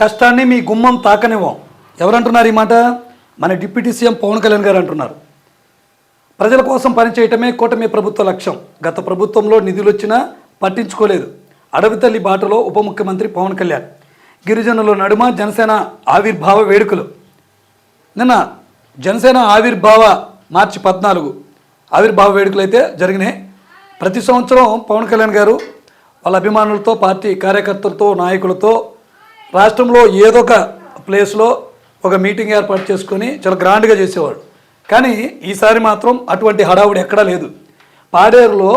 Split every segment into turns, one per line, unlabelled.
కష్టాన్ని మీ గుమ్మం తాకనివ్వం. ఎవరంటున్నారు ఈ మాట? మన డిప్యూటీ సీఎం పవన్ కళ్యాణ్ గారు అంటున్నారు. ప్రజల కోసం పనిచేయటమే కూటమి ప్రభుత్వ లక్ష్యం. గత ప్రభుత్వంలో నిధులు వచ్చినా పట్టించుకోలేదు. అడవి తల్లి బాటలో ఉప ముఖ్యమంత్రి పవన్ కళ్యాణ్. గిరిజనుల నడుమ జనసేన ఆవిర్భావ వేడుకలు. నిన్న జనసేన ఆవిర్భావ మార్చి 14 ఆవిర్భావ వేడుకలు అయితే జరిగినాయి. ప్రతి సంవత్సరం పవన్ కళ్యాణ్ గారు వాళ్ళ అభిమానులతో, పార్టీ కార్యకర్తలతో, నాయకులతో రాష్ట్రంలో ఏదో ఒక ప్లేస్లో ఒక మీటింగ్ ఏర్పాటు చేసుకొని చాలా గ్రాండ్గా చేసేవాడు. కానీ ఈసారి మాత్రం అటువంటి హడావుడి ఎక్కడా లేదు. పాడేరులో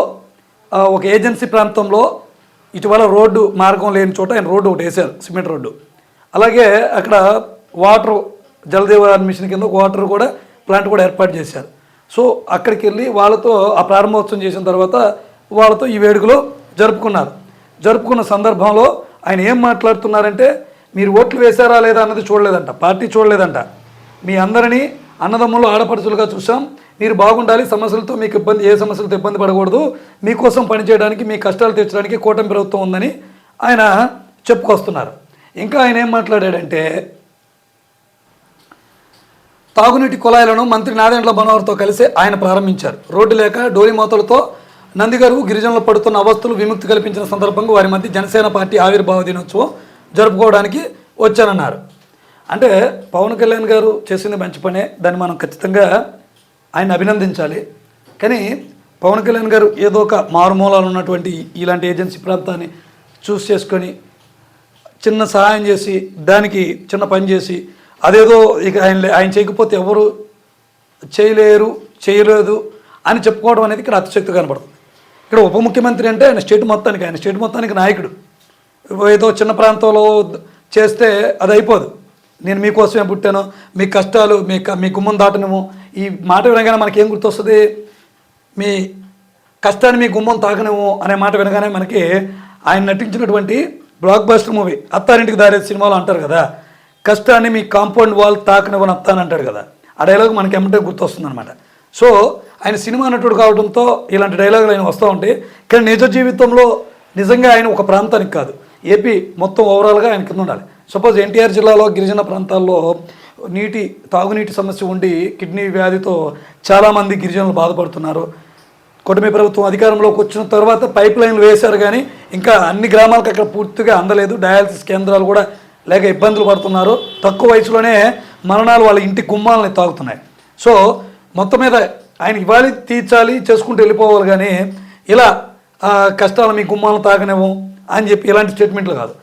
ఒక ఏజెన్సీ ప్రాంతంలో ఇటీవల రోడ్డు మార్గం లేని చోట ఆయన రోడ్డు ఒకటి వేశారు, సిమెంట్ రోడ్డు. అలాగే అక్కడ వాటర్ జలదేవ మిషన్ కింద వాటర్ కూడా ప్లాంట్ కూడా ఏర్పాటు చేశారు. సో అక్కడికి వెళ్ళి వాళ్ళతో ఆ ప్రారంభోత్సవం చేసిన తర్వాత వాళ్ళతో ఈ వేడుకలు జరుపుకున్న సందర్భంలో ఆయన ఏం మాట్లాడుతున్నారంటే, మీరు ఓట్లు వేశారా లేదా అన్నది చూడలేదంట, పార్టీ చూడలేదంట. మీ అందరినీ అన్నదమ్ములు ఆడపడుచులుగా చూసాం. మీరు బాగుండాలి, సమస్యలతో మీకు ఏ సమస్యలతో ఇబ్బంది పడకూడదు, మీకోసం పనిచేయడానికి, మీ కష్టాలు తీర్చడానికి కూటమి ప్రభుత్వం ఉందని ఆయన చెప్పుకొస్తున్నారు. ఇంకా ఆయన ఏం మాట్లాడాడంటే, తాగునీటి కుళాయిలను మంత్రి నాదెండ్ల మనోహర్తో కలిసి ఆయన ప్రారంభించారు. రోడ్డు లేక డోలి మోతలతో నందిగరువు గిరిజనులు పడుతున్న అవస్థలు విముక్తి కల్పించిన సందర్భంగా వారి మధ్య జనసేన పార్టీ ఆవిర్భావ దినోత్సవం జరుపుకోవడానికి వచ్చానన్నారు. అంటే పవన్ కళ్యాణ్ గారు చేసింది మంచి పనే, దాన్ని మనం ఖచ్చితంగా ఆయన అభినందించాలి. కానీ పవన్ కళ్యాణ్ గారు ఏదో ఒక మారుమూలాలు ఉన్నటువంటి ఇలాంటి ఏజెన్సీ ప్రాంతాన్ని చూస్ చేసుకొని చిన్న సహాయం చేసి, దానికి చిన్న పని చేసి, అదేదో ఇక ఆయన చేయకపోతే ఎవరు చేయలేదు అని చెప్పుకోవడం అనేది ఇక్కడ అతిశక్తి కనబడుతుంది. ఇక్కడ ఉప ముఖ్యమంత్రి అంటే ఆయన స్టేట్ మొత్తానికి నాయకుడు. ఏదో చిన్న ప్రాంతంలో చేస్తే అది అయిపోదు. నేను మీకోసమే పుట్టాను, మీ కష్టాలు మీ గుమ్మం దాటనేమో, ఈ మాట వినగానే మనకేం గుర్తొస్తుంది? మీ కష్టాన్ని మీ గుమ్మం తాకనేమో అనే మాట వినగానే మనకి ఆయన నటించినటువంటి block buster movie Attarintiki Daredi సినిమాలో అంటారు కదా, కష్టాన్ని మీ కాంపౌండ్ వాల్ తాకనివ్వని అత్తాని అంటాడు కదా, ఆ డైలాగ్ మనకి ఎమ్మటే గుర్తొస్తుంది అనమాట. సో ఆయన సినిమా నటుడు కావడంతో ఇలాంటి డైలాగులు ఆయన వస్తూ ఉంటాయి. కానీ నిజ జీవితంలో నిజంగా ఆయన ఒక ప్రాంతానికి కాదు, ఏపీ మొత్తం ఓవరాల్గా ఆయన కింద ఉండాలి. సపోజ్ ఎన్టీఆర్ జిల్లాలో గిరిజన ప్రాంతాల్లో తాగునీటి సమస్య ఉండి కిడ్నీ వ్యాధితో చాలామంది గిరిజనులు బాధపడుతున్నారు. కూటమి ప్రభుత్వం అధికారంలోకి వచ్చిన తర్వాత పైప్ లైన్లు వేశారు, కానీ ఇంకా అన్ని గ్రామాలకు అక్కడ పూర్తిగా అందలేదు. డయాలసిస్ కేంద్రాలు కూడా లేక ఇబ్బందులు పడుతున్నారు. తక్కువ వయసులోనే మరణాలు వాళ్ళ ఇంటి గుమ్మాలని తాగుతున్నాయి. సో మొత్తం మీద ఆయన ఇవ్వాలి, తీర్చాలి, చేసుకుంటూ వెళ్ళిపోవాలి. కానీ ఇలా కష్టాలు మీ గుమ్మాలను తాగనివ్వం అని చెప్పి ఇలాంటి స్టేట్మెంట్లు కాదు.